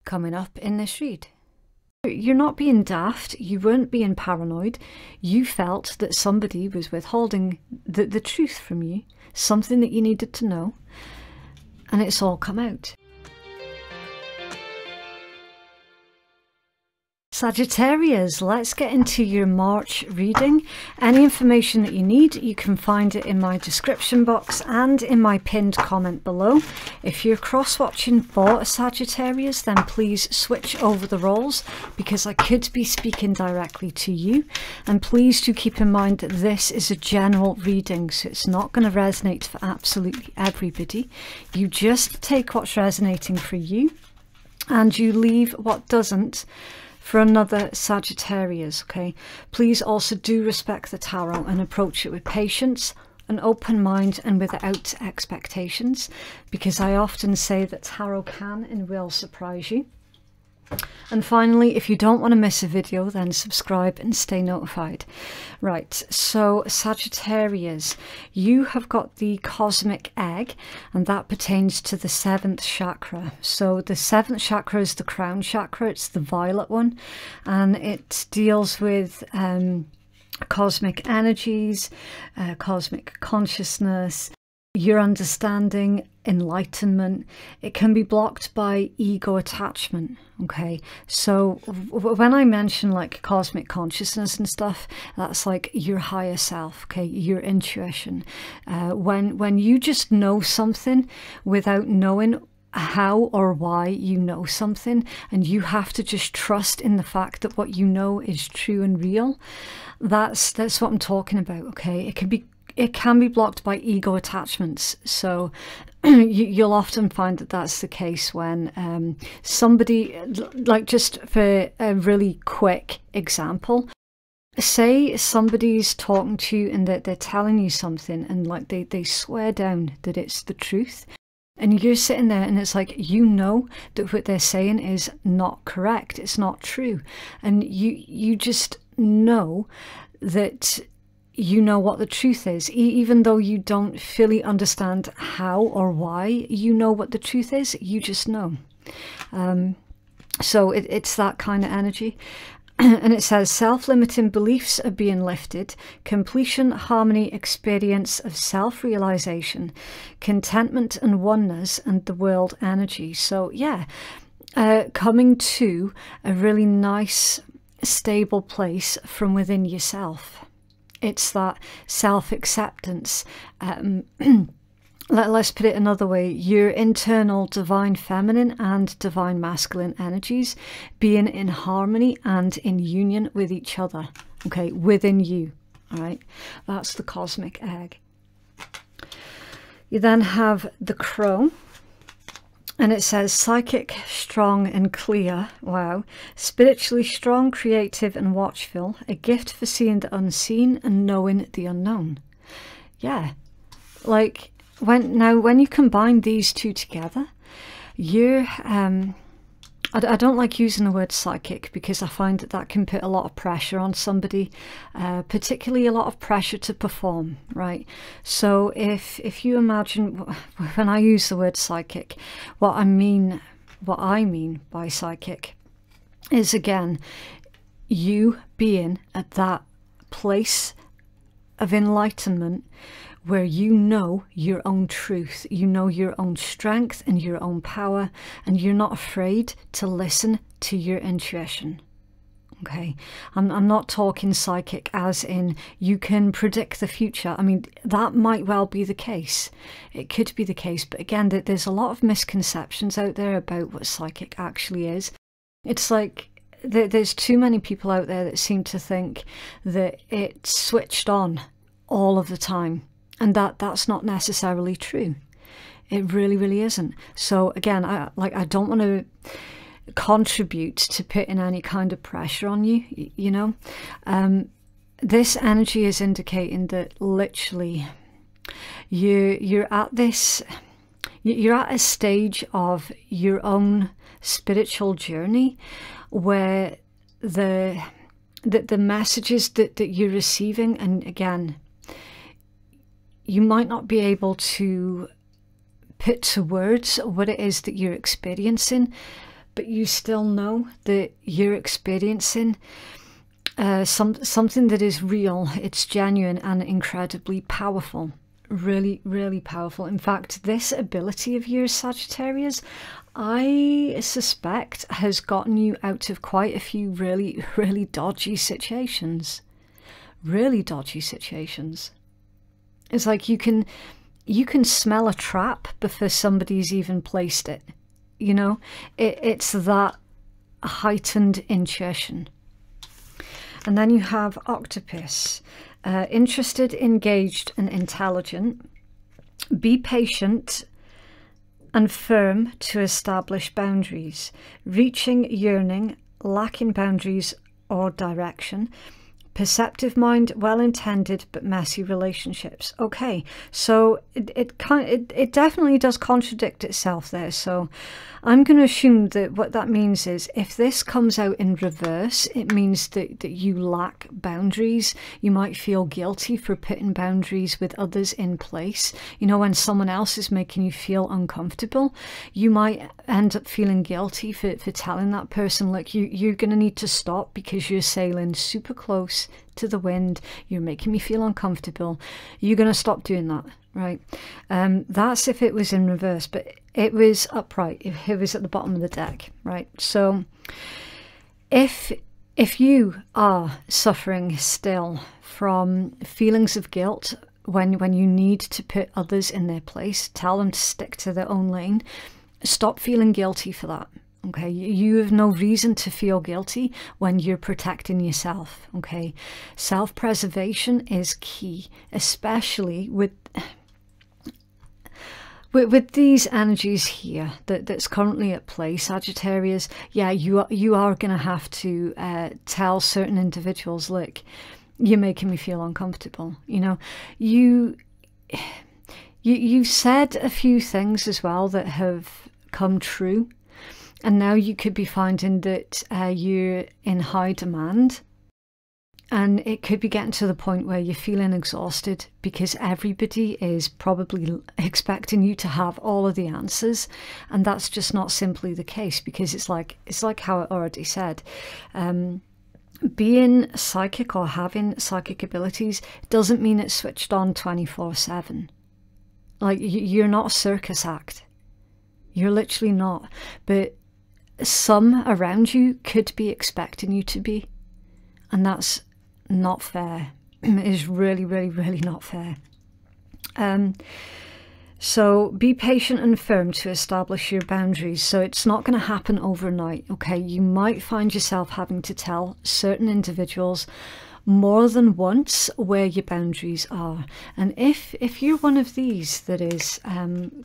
coming up in this read. You're not being daft, you weren't being paranoid, you felt that somebody was withholding the truth from you, something that you needed to know, and it's all come out. Sagittarius, let's get into your March reading. Any information that you need, you can find it in my description box and in my pinned comment below. If you're cross-watching for a Sagittarius, then please switch over the roles because I could be speaking directly to you. And please do keep in mind that this is a general reading, so it's not going to resonate for absolutely everybody. You just take what's resonating for you and you leave what doesn't for another Sagittarius, okay? Please also do respect the tarot and approach it with patience, an open mind and without expectations, because I often say that tarot can and will surprise you. And finally, if you don't want to miss a video, then subscribe and stay notified. Right, so Sagittarius, you have got the cosmic egg, and that pertains to the 7th chakra. So the 7th chakra is the crown chakra, it's the violet one, and it deals with cosmic energies, cosmic consciousness, your understanding, enlightenment. It can be blocked by ego attachment, okay? So when I mention like cosmic consciousness and stuff, that's like your higher self, okay? Your intuition. When you just know something without knowing how or why you know something, and you have to just trust in the fact that what you know is true and real, that's what I'm talking about, okay? It can be blocked by ego attachments. So you'll often find that that's the case when somebody, like just for a really quick example, say somebody's talking to you and that they're telling you something and like they swear down that it's the truth, and you're sitting there and it's like, you know that what they're saying is not correct, it's not true, and you just know that you know what the truth is, even though you don't fully understand how or why you know what the truth is, you just know. So it's that kind of energy. And it says, self-limiting beliefs are being lifted, completion, harmony, experience of self-realization, contentment and oneness, and the world energy. So yeah, coming to a really nice, stable place from within yourself. It's that self-acceptance. Let's put it another way. Your internal divine feminine and divine masculine energies being in harmony and in union with each other. Okay, within you. All right, that's the cosmic egg. You then have the crow. And it says, psychic, strong and clear, wow, spiritually strong, creative and watchful, a gift for seeing the unseen and knowing the unknown. Yeah, like when you combine these two together, you're, I don't like using the word psychic because I find that can put a lot of pressure on somebody, particularly a lot of pressure to perform, right? So if you imagine, when I use the word psychic, what I mean by psychic is, again, you being at that place of enlightenment where you know your own truth, you know your own strength and your own power, and you're not afraid to listen to your intuition. Okay, I'm not talking psychic as in you can predict the future. I mean, that might well be the case. It could be the case, but again, there's a lot of misconceptions out there about what psychic actually is. It's like there's too many people out there that seem to think that it's switched on all of the time. And that's not necessarily true. It really, really isn't. So again, I don't want to contribute to putting any kind of pressure on you, you know. This energy is indicating that literally you're at a stage of your own spiritual journey where the messages that you're receiving, and again, you might not be able to put to words what it is that you're experiencing, but you still know that you're experiencing something that is real, it's genuine and incredibly powerful. Really, really powerful. In fact, this ability of yours, Sagittarius, I suspect has gotten you out of quite a few really, really dodgy situations. Really dodgy situations. It's like you can smell a trap before somebody's even placed it. You know, it's that heightened intuition. And then you have Octopus. Interested, engaged and intelligent. Be patient and firm to establish boundaries. Reaching, yearning, lacking boundaries or direction. Perceptive mind, well-intended but messy relationships. Okay, so it definitely does contradict itself there. So I'm going to assume that what that means is if this comes out in reverse, it means that you lack boundaries. You might feel guilty for putting boundaries with others in place. You know, when someone else is making you feel uncomfortable, you might end up feeling guilty for telling that person, look, you're going to need to stop because you're sailing super close to the wind, you're making me feel uncomfortable, you're going to stop doing that, right? That's if it was in reverse, but it was upright, if it was at the bottom of the deck, right? So if you are suffering still from feelings of guilt when you need to put others in their place, tell them to stick to their own lane, stop feeling guilty for that. Okay, you have no reason to feel guilty when you're protecting yourself. Okay, self-preservation is key, especially with these energies here that's currently at play, Sagittarius. Yeah, you are going to have to tell certain individuals, look, you're making me feel uncomfortable. You know, you said a few things as well that have come true. And now you could be finding that you're in high demand, and it could be getting to the point where you're feeling exhausted because everybody is probably expecting you to have all of the answers, and that's just not simply the case, because it's like how I already said, being psychic or having psychic abilities doesn't mean it's switched on 24/7. Like, you're not a circus act. You're literally not. But some around you could be expecting you to be, and that's not fair. It is really, really, really not fair. So be patient and firm to establish your boundaries. So it's not going to happen overnight. Okay, you might find yourself having to tell certain individuals more than once where your boundaries are. And if you're one of these that is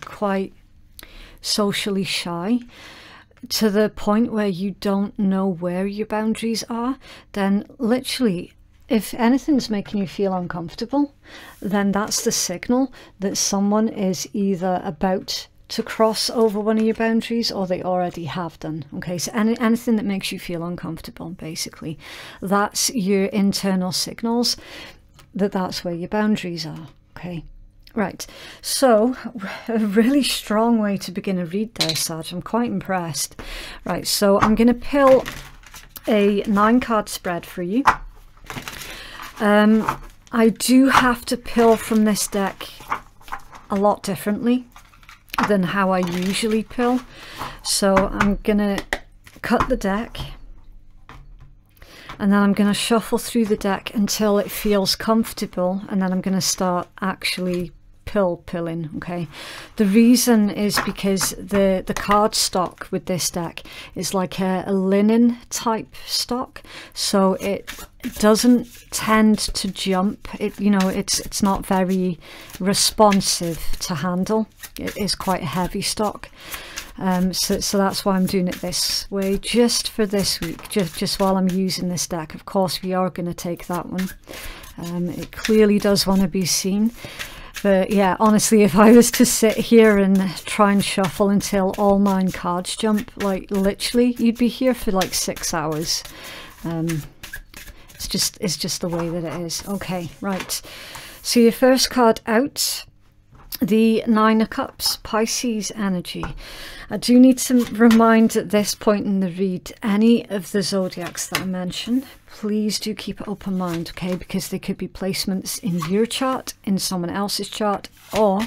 quite socially shy, to the point where you don't know where your boundaries are, then literally, if anything's making you feel uncomfortable, then that's the signal that someone is either about to cross over one of your boundaries or they already have done. Okay, so anything that makes you feel uncomfortable, basically, that's your internal signals that that's where your boundaries are. Okay. Right, so a really strong way to begin a read there, Sag. I'm quite impressed. Right, so I'm going to pill a 9-card spread for you. I do have to pill from this deck a lot differently than how I usually pill. So I'm going to cut the deck, and then I'm going to shuffle through the deck until it feels comfortable, and then I'm going to start actually pilling. Okay, the reason is because the card stock with this deck is like a linen type stock, so it doesn't tend to jump. It's not very responsive to handle. It is quite a heavy stock. So that's why I'm doing it this way, just for this week, just while I'm using this deck. Of course, we are going to take that one. It clearly does want to be seen. But yeah, honestly, if I was to sit here and try and shuffle until all 9 cards jump, like literally, you'd be here for like 6 hours. It's just the way that it is. Okay, right. So your first card out The Nine of Cups, Pisces energy. I do need to remind at this point in the read, any of the zodiacs that I mention, please do keep an open mind, okay? Because they could be placements in your chart, in someone else's chart, or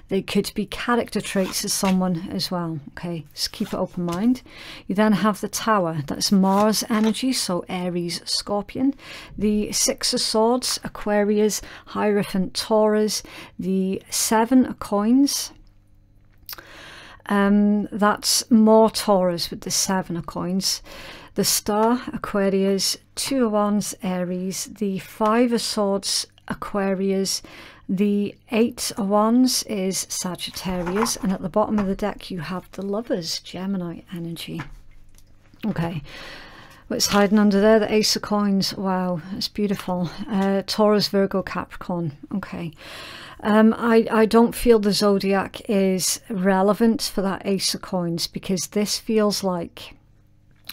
they could be character traits of someone as well, okay? Just keep an open mind. You then have the Tower, that's Mars energy, so Aries, Scorpion. The Six of Swords, Aquarius, Hierophant, Taurus. The Seven of Coins, that's more Taurus with the Seven of Coins. The Star, Aquarius. Two of Wands, Aries. The Five of Swords, Aquarius. The Eight of Wands is Sagittarius, and at the bottom of the deck you have the Lovers, Gemini energy. Okay, what's hiding under there? The Ace of Coins. Wow, it's beautiful. Taurus, Virgo, Capricorn. Okay. I don't feel the zodiac is relevant for that Ace of Coins, because this feels like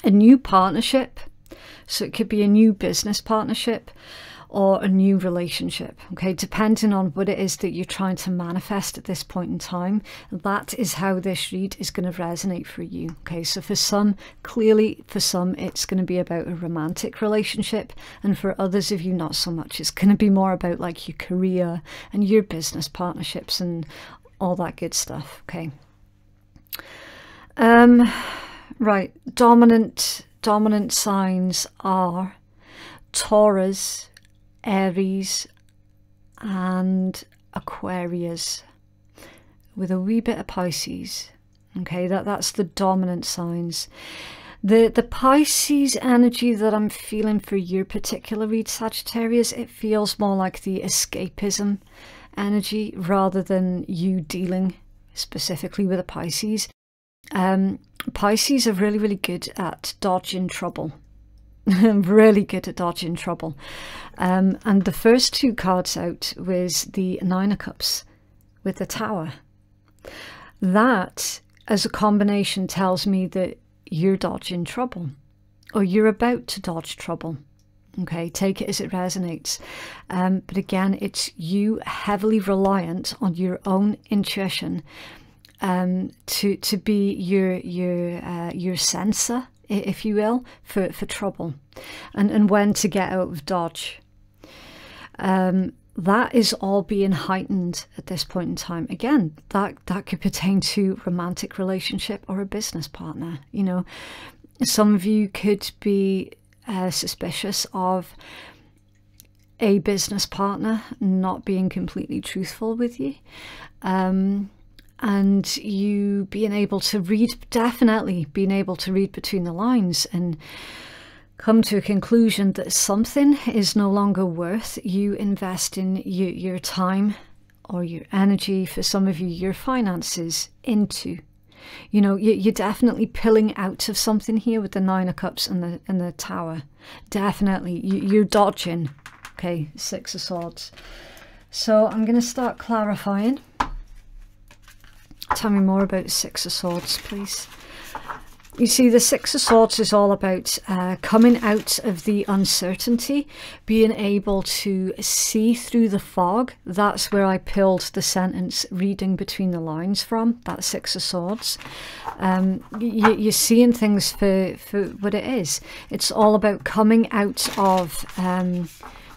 a new partnership. So it could be a new business partnership or a new relationship, okay, depending on what it is that you're trying to manifest at this point in time. That is how this read is going to resonate for you, okay? So for some, clearly for some, it's going to be about a romantic relationship, and for others of you, not so much. It's going to be more about like your career and your business partnerships and all that good stuff, okay? Right, dominant signs are Taurus, Aries and Aquarius, with a wee bit of Pisces, okay? That's the dominant signs. The Pisces energy that I'm feeling for your particular read, Sagittarius, it feels more like the escapism energy rather than you dealing specifically with a Pisces. Pisces are really, really good at dodging trouble. Really good at dodging trouble. And the first two cards out was the Nine of Cups with the Tower. That, as a combination, tells me that you're dodging trouble, or you're about to dodge trouble. Okay, take it as it resonates. But again, it's you heavily reliant on your own intuition to be your sensor, if you will, for trouble, and when to get out of dodge. That is all being heightened at this point in time. Again, that could pertain to romantic relationship or a business partner. You know, some of you could be suspicious of a business partner not being completely truthful with you. And you being able to read, definitely being able to read between the lines and come to a conclusion that something is no longer worth you investing your time or your energy, for some of you, your finances into. You know, you're definitely pulling out of something here with the Nine of Cups and the Tower. Definitely, you're dodging. Okay, Six of Swords. So I'm going to start clarifying. Tell me more about Six of Swords, please. You see, the Six of Swords is all about coming out of the uncertainty, being able to see through the fog. That's where I pulled the sentence reading between the lines from, that Six of Swords. You're seeing things for what it is. It's all about coming out of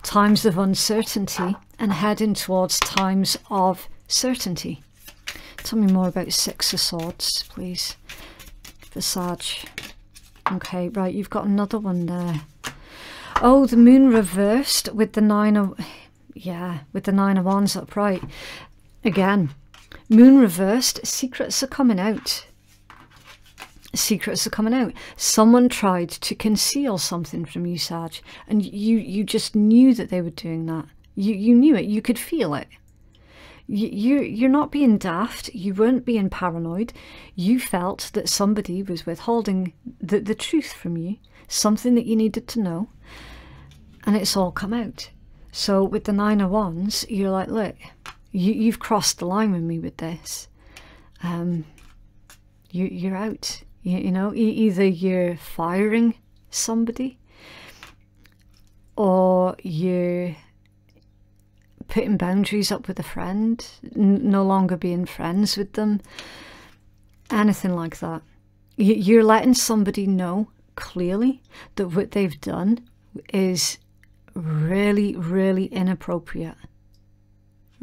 times of uncertainty and heading towards times of certainty. Tell me more about Six of Swords, please. The Sag. Okay, right, you've got another one there. Oh, the Moon reversed with the Nine of... Yeah, with the Nine of Wands upright. Again, Moon reversed, secrets are coming out. Secrets are coming out. Someone tried to conceal something from you, Sag, and you just knew that they were doing that. You knew it, you could feel it. You're not being daft, you weren't being paranoid. You felt that somebody was withholding the truth from you, something that you needed to know, and it's all come out. So with the Nine of Wands, you're like, look, you've crossed the line with me with this. You're out. You know, either you're firing somebody, or you're putting boundaries up with a friend, no longer being friends with them, anything like that. You're letting somebody know clearly that what they've done is really, really inappropriate.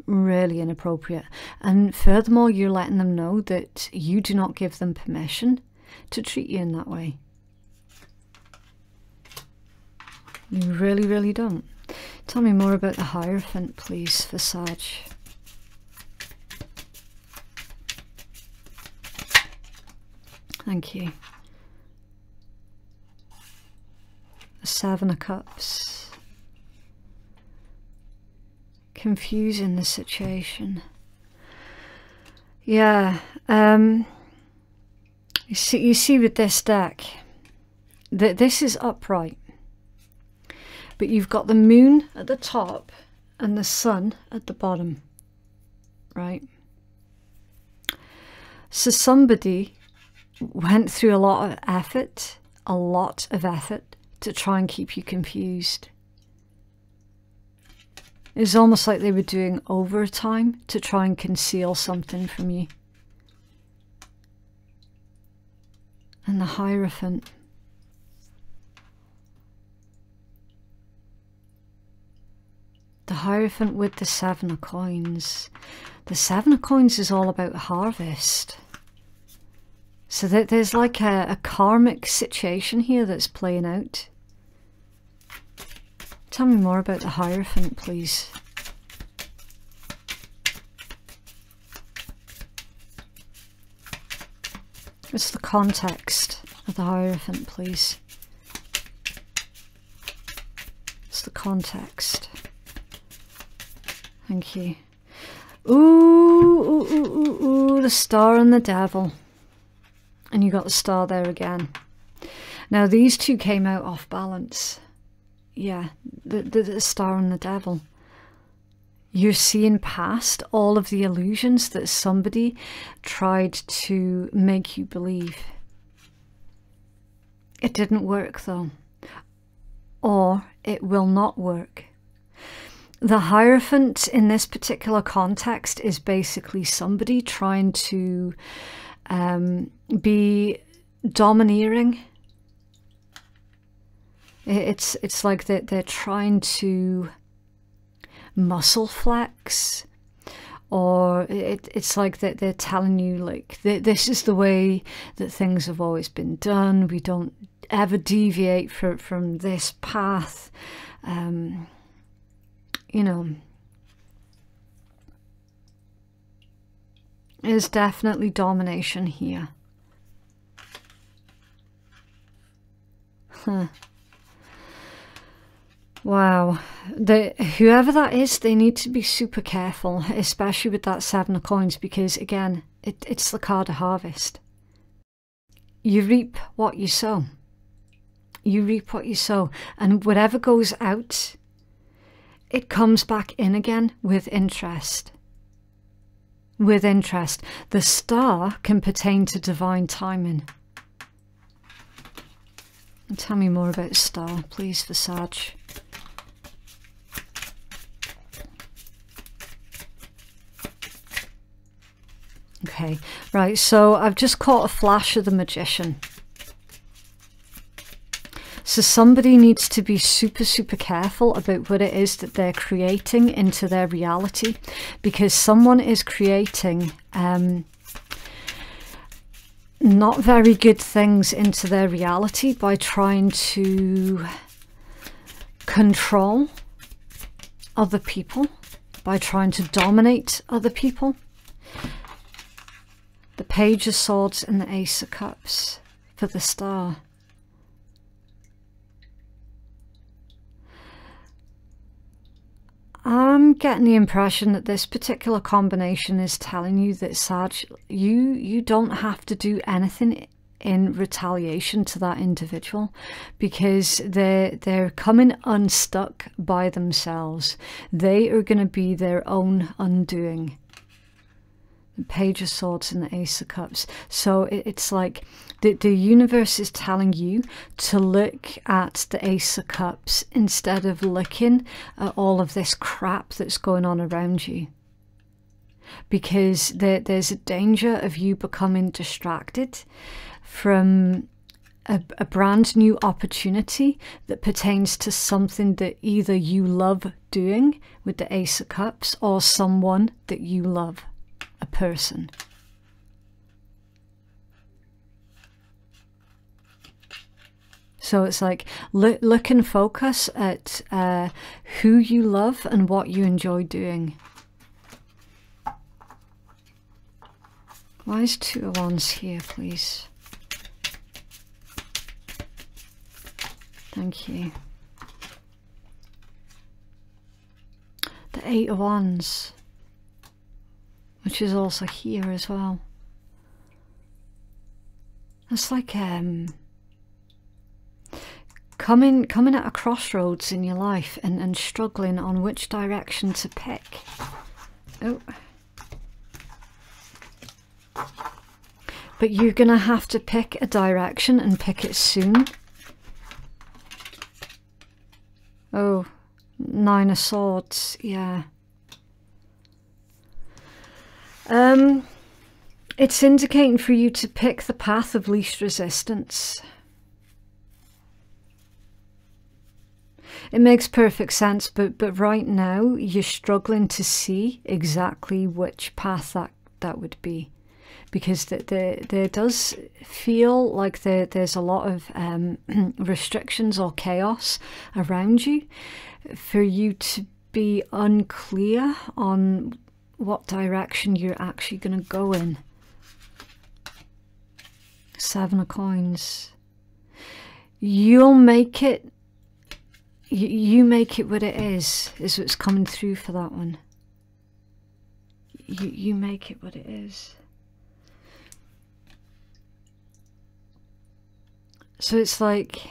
Really inappropriate. And furthermore, you're letting them know that you do not give them permission to treat you in that way. You really, really don't. Tell me more about the Hierophant, please, for Sag. Thank you. The Seven of Cups. Confusing the situation. Yeah. You see with this deck, that this is upright. But you've got the moon at the top and the sun at the bottom, right? So somebody went through a lot of effort to try and keep you confused. It's almost like they were doing overtime to try and conceal something from you. And the Hierophant. The Hierophant with the Seven of Coins. The Seven of Coins is all about harvest. So that there's like a karmic situation here that's playing out. Tell me more about the Hierophant, please. What's the context of the Hierophant, please? What's the context? Thank you. Ooh, the Star and the Devil. And you got the Star there again. Now these two came out off balance. Yeah, the Star and the Devil. You're seeing past all of the illusions that somebody tried to make you believe. It didn't work though. Or it will not work. The Hierophant in this particular context is basically somebody trying to be domineering. It's like they're trying to muscle flex, or it's like that they're telling you like this is the way that things have always been done. We don't ever deviate from this path. You know, there's definitely domination here. Huh. Wow, whoever that is, they need to be super careful, especially with that Seven of Coins, because again, it's the card of harvest. You reap what you sow. You reap what you sow, and whatever goes out, it comes back in again with interest. With interest. The Star can pertain to divine timing. And tell me more about Star, please, for Sag. Okay, right, so I've just caught a flash of the Magician. So somebody needs to be super, super careful about what it is that they're creating into their reality, because someone is creating not very good things into their reality by trying to control other people, by trying to dominate other people. The Page of Swords and the Ace of Cups for the Star. I'm getting the impression that this particular combination is telling you that Sag, you don't have to do anything in retaliation to that individual, because they're coming unstuck by themselves. They are going to be their own undoing. The Page of Swords and the Ace of Cups. So it's like the universe is telling you to look at the Ace of Cups instead of looking at all of this crap that's going on around you. Because there's a danger of you becoming distracted from a brand new opportunity that pertains to something that either you love doing with the Ace of Cups or someone that you love, a person. So it's like look and focus at who you love and what you enjoy doing. Why is Two of Wands here, please? Thank you. The Eight of Wands, which is also here as well. It's like coming at a crossroads in your life and struggling on which direction to pick. Oh. But you're gonna have to pick a direction and pick it soon. Oh, Nine of Swords, yeah. It's indicating for you to pick the path of least resistance. It makes perfect sense, but right now you're struggling to see exactly which path that would be. Because there does feel like there's a lot of restrictions or chaos around you for you to be unclear on what direction you're actually going to go in. Seven of Coins. You'll make it. You make it what it is what's coming through for that one. You make it what it is. So it's like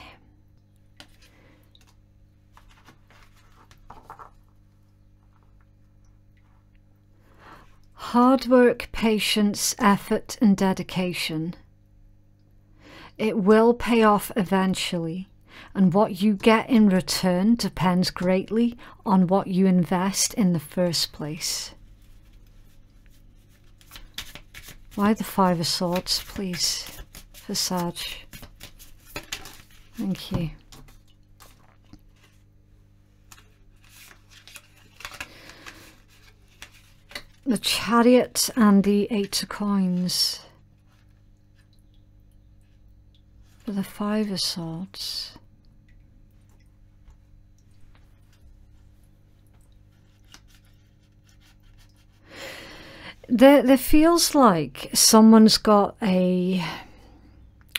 hard work, patience, effort and dedication. It will pay off eventually, and what you get in return depends greatly on what you invest in the first place. Why the Five of Swords, please, for Sag? Thank you. The Chariot and the Eight of Coins. For the Five of Swords. There feels like someone's got a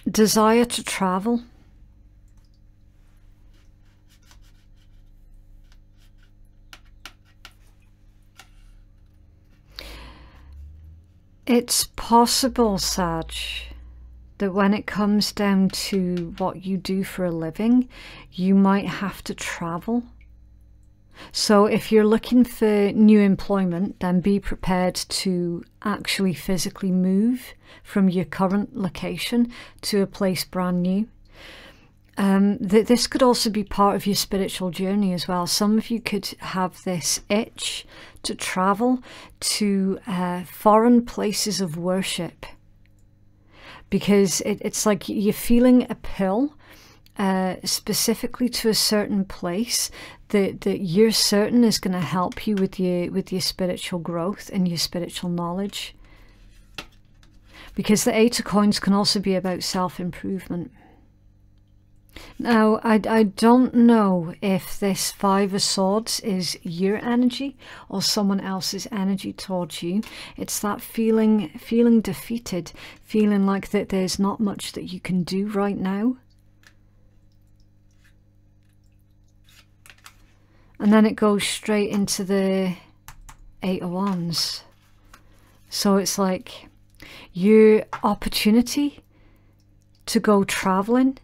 desire to travel. It's possible, Sag, that when it comes down to what you do for a living, you might have to travel. So if you're looking for new employment, then be prepared to actually physically move from your current location to a place brand new. This could also be part of your spiritual journey as well. Some of you could have this itch to travel to foreign places of worship, because it's like you're feeling a pull specifically to a certain place that you're certain is going to help you with your spiritual growth and your spiritual knowledge. Because the Eight of Coins can also be about self-improvement. Now, I don't know if this Five of Swords is your energy or someone else's energy towards you. It's that feeling defeated, feeling like that there's not much that you can do right now. And then it goes straight into the Eight of Wands. So it's like your opportunity to go traveling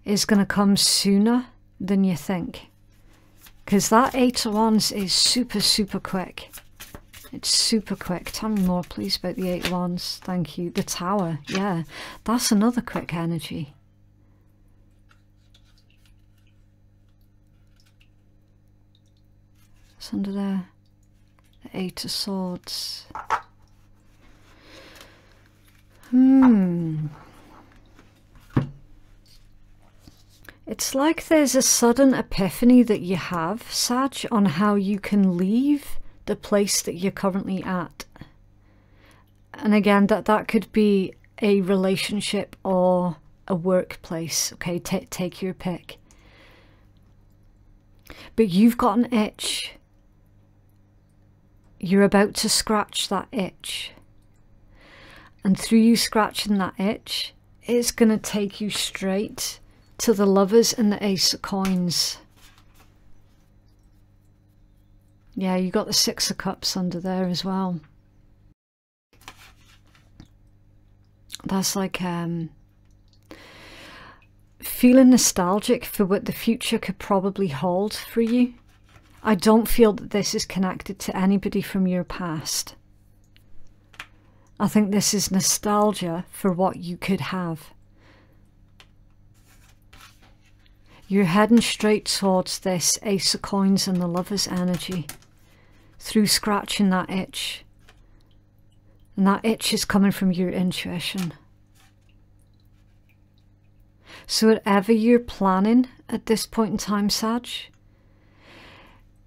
is going to come sooner than you think, because that Eight of Wands is super quick. It's super quick. Tell me more, please, about the 8 Wands. Thank you. The Tower. Yeah, that's another quick energy. It's under there. The 8 of Swords. It's like there's a sudden epiphany that you have, Sag, on how you can leave the place that you're currently at. And again, that could be a relationship or a workplace. Okay, take your pick. But you've got an itch. You're about to scratch that itch. And through you scratching that itch, it's going to take you straight to the Lovers and the Ace of Coins. Yeah, you got the 6 of Cups under there as well. That's like feeling nostalgic for what the future could probably hold for you. I don't feel that this is connected to anybody from your past. I think this is nostalgia for what you could have. You're heading straight towards this Ace of Coins and the Lover's energy through scratching that itch. And that itch is coming from your intuition. So whatever you're planning at this point in time, Sag,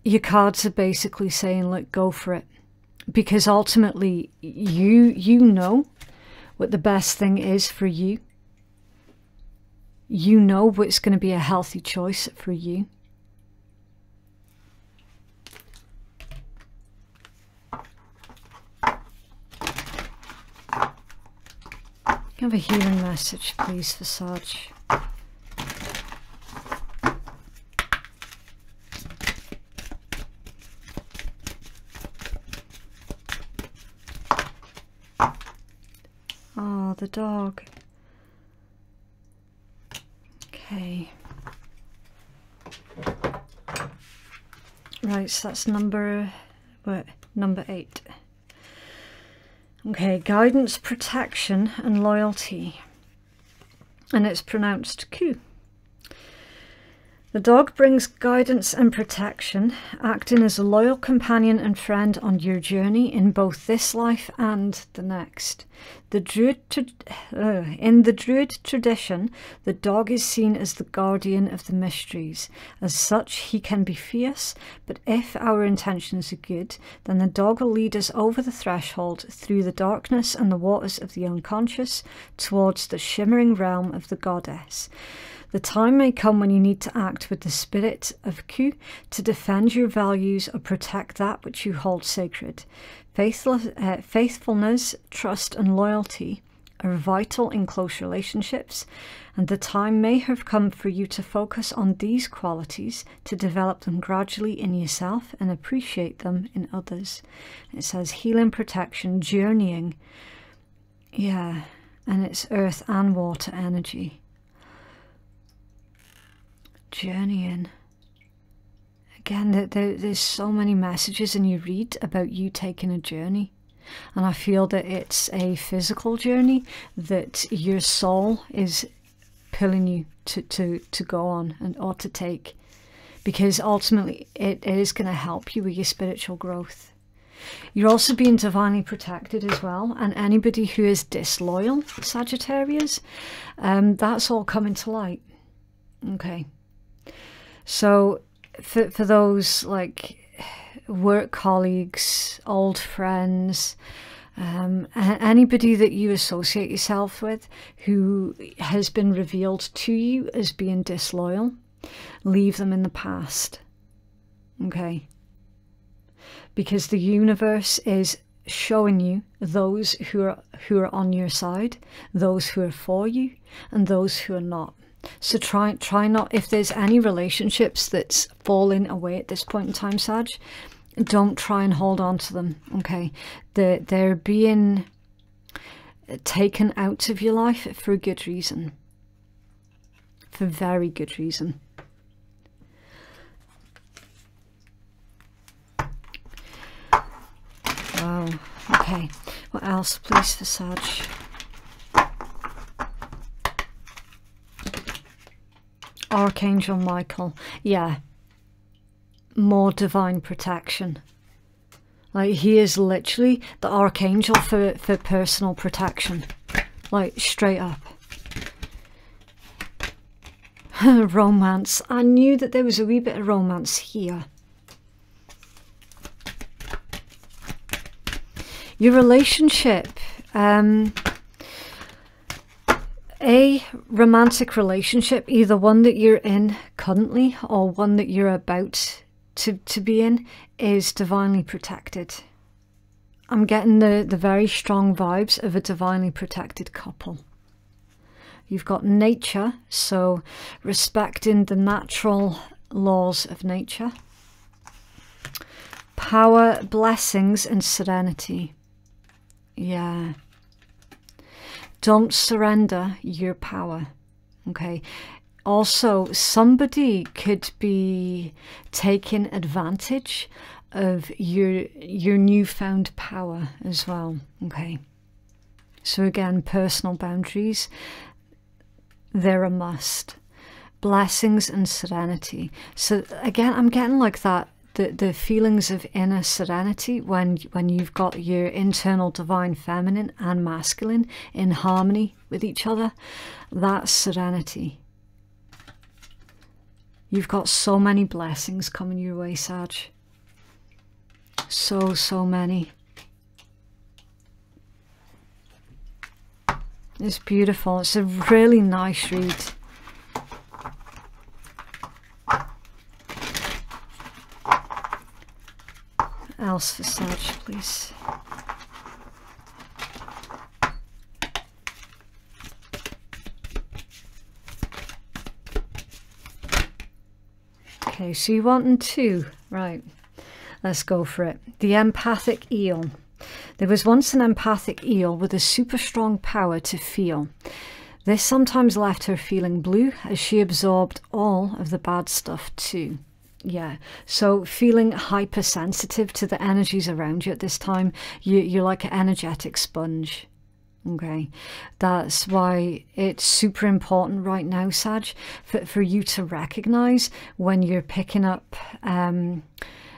your cards are basically saying, look, go for it. Because ultimately, you know what the best thing is for you. You know what's going to be a healthy choice for you. Have a healing message, please, for Sag. Oh, the dog. Okay. Right, so that's number 8. Okay, guidance, protection and loyalty. And it's pronounced Q. The dog brings guidance and protection, acting as a loyal companion and friend on your journey in both this life and the next. In the Druid tradition, the dog is seen as the guardian of the mysteries. As such, he can be fierce, but if our intentions are good, then the dog will lead us over the threshold, through the darkness and the waters of the unconscious, towards the shimmering realm of the goddess. The time may come when you need to act with the spirit of Q to defend your values or protect that which you hold sacred. Faithfulness, trust and loyalty are vital in close relationships, and the time may have come for you to focus on these qualities, to develop them gradually in yourself and appreciate them in others. It says healing, protection, journeying. Yeah, and it's earth and water energy. Journeying. Again, there's so many messages in your read about you taking a journey. And I feel that it's a physical journey that your soul is pulling you to go on and or to take. Because ultimately it is going to help you with your spiritual growth. You're also being divinely protected as well. And anybody who is disloyal, Sagittarius, that's all coming to light. Okay. So for those like work colleagues, old friends, anybody that you associate yourself with who has been revealed to you as being disloyal, leave them in the past. Okay? Because the universe is showing you those who are on your side, those who are for you, and those who are not. So try not, if there's any relationships that's falling away at this point in time, Sag, don't try and hold on to them, okay? They're being taken out of your life for a good reason. For very good reason. Okay, what else, please, for Sag? Archangel Michael. Yeah. More divine protection. Like, he is literally the archangel for personal protection. Like, straight up. Romance. I knew that there was a wee bit of romance here. Your relationship. A romantic relationship, either one that you're in currently or one that you're about to be in, is divinely protected. I'm getting the very strong vibes of a divinely protected couple. You've got nature, so respecting the natural laws of nature. Power, blessings, and serenity. Yeah. Don't surrender your power. Okay. Also, somebody could be taking advantage of your newfound power as well. Okay. So again, personal boundaries, they're a must. Blessings and serenity. So again, I'm getting like that, the feelings of inner serenity when you've got your internal divine feminine and masculine in harmony with each other. That's serenity. You've got so many blessings coming your way, Sag. So many. It's beautiful. It's a really nice read. Else for Sag, please. Okay, so you wanting two, right? Let's go for it. The empathic eel. There was once an empathic eel with a super strong power to feel. This sometimes left her feeling blue as she absorbed all of the bad stuff too. Yeah, so feeling hypersensitive to the energies around you at this time. You're like an energetic sponge. Okay, that's why it's super important right now, Sag, for you to recognize when you're picking up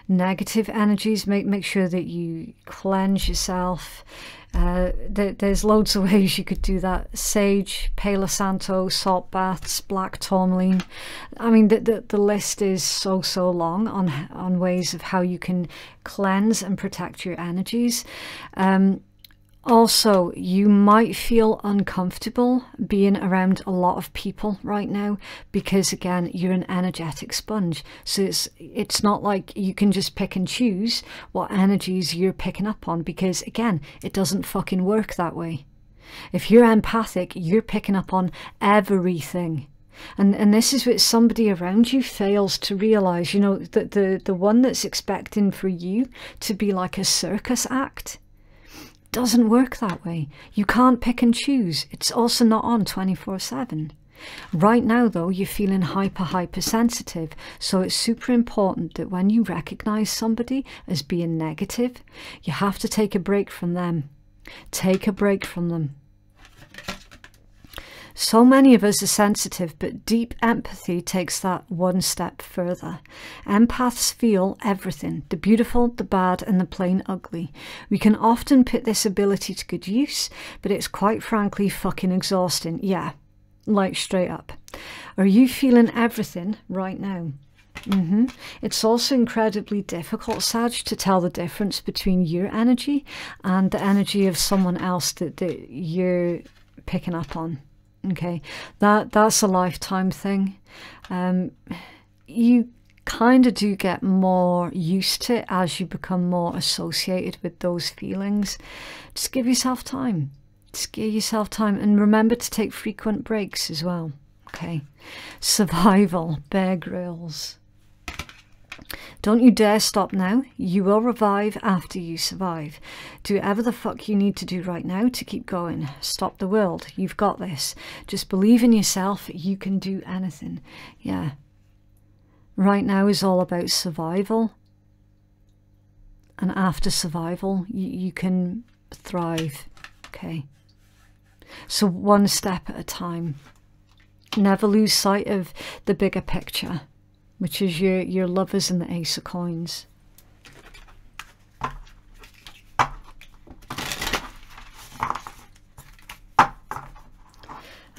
negative energies. Make sure that you cleanse yourself. There's loads of ways you could do that. Sage, Palo Santo, salt baths, black tourmaline. I mean, the list is so long on ways of how you can cleanse and protect your energies. Also, you might feel uncomfortable being around a lot of people right now because, again, you're an energetic sponge. So it's not like you can just pick and choose what energies you're picking up on because, again, it doesn't fucking work that way. If you're empathic, you're picking up on everything. And this is what somebody around you fails to realise, you know, that the one that's expecting for you to be like a circus act doesn't work that way. You can't pick and choose. It's also not on 24/7. Right now, though, you're feeling hypersensitive. So it's super important that when you recognize somebody as being negative, you have to take a break from them. Take a break from them. So many of us are sensitive, but deep empathy takes that one step further. Empaths feel everything, the beautiful, the bad, and the plain ugly. We can often put this ability to good use, but it's quite frankly fucking exhausting. Yeah, like straight up. Are you feeling everything right now? It's also incredibly difficult, Sag, to tell the difference between your energy and the energy of someone else that you're picking up on. Okay, that's a lifetime thing. You kind of do get more used to it as you become more associated with those feelings. Just give yourself time. Just give yourself time, and remember to take frequent breaks as well. Okay, survival, Bear Grylls. Don't you dare stop now. You will revive after you survive. Do whatever the fuck you need to do right now to keep going. Stop the world. You've got this. Just believe in yourself. You can do anything. Yeah. Right now is all about survival. And after survival, you can thrive. Okay, so one step at a time. Never lose sight of the bigger picture, which is your lovers and the Ace of Coins.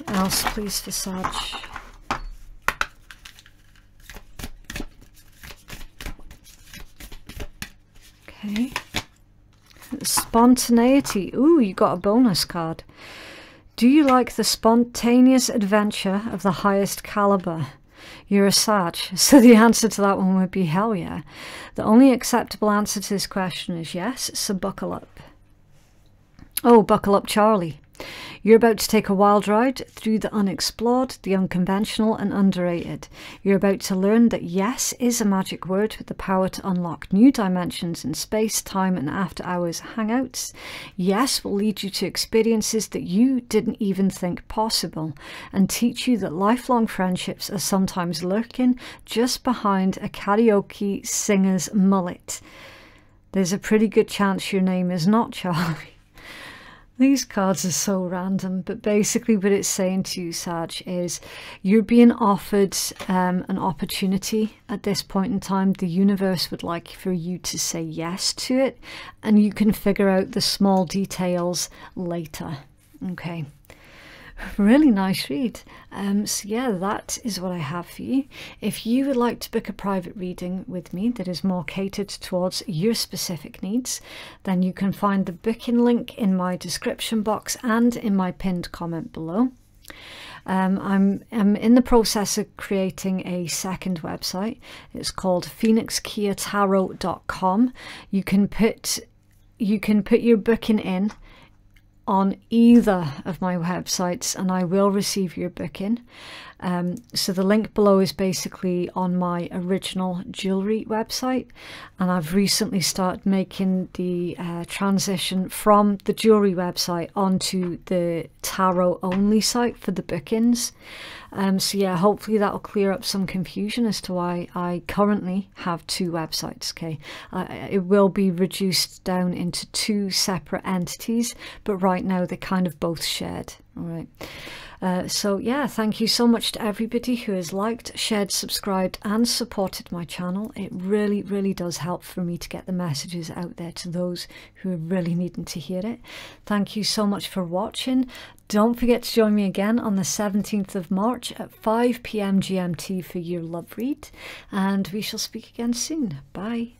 What else, please, for Sag? Okay. Spontaneity. Ooh, you got a bonus card. Do you like the spontaneous adventure of the highest caliber? You're a Sag, so the answer to that one would be hell yeah. The only acceptable answer to this question is yes, so buckle up. Oh, buckle up, Charlie. You're about to take a wild ride through the unexplored, the unconventional and underrated. You're about to learn that yes is a magic word with the power to unlock new dimensions in space, time and after hours hangouts. Yes will lead you to experiences that you didn't even think possible and teach you that lifelong friendships are sometimes lurking just behind a karaoke singer's mullet. There's a pretty good chance your name is not Charlie. These cards are so random, but basically what it's saying to you, Sag, is you're being offered an opportunity at this point in time. The universe would like for you to say yes to it, and you can figure out the small details later. Okay. Really nice read. So yeah, that is what I have for you. If you would like to book a private reading with me that is more catered towards your specific needs, then you can find the booking link in my description box and in my pinned comment below. I'm in the process of creating a second website. It's called phoenixkeiatarot.com. You can put your booking in on either of my websites and I will receive your booking. So the link below is basically on my original jewellery website, and I've recently started making the transition from the jewellery website onto the tarot only site for the bookings. So yeah, hopefully that'll clear up some confusion as to why I currently have two websites. Okay, it will be reduced down into two separate entities, but right now they're kind of both shared. All right. So yeah, thank you so much to everybody who has liked, shared, subscribed and supported my channel. It really, really does help for me to get the messages out there to those who are really needing to hear it. Thank you so much for watching. Don't forget to join me again on the 17th of March at 5 PM GMT for your love read, and we shall speak again soon. Bye.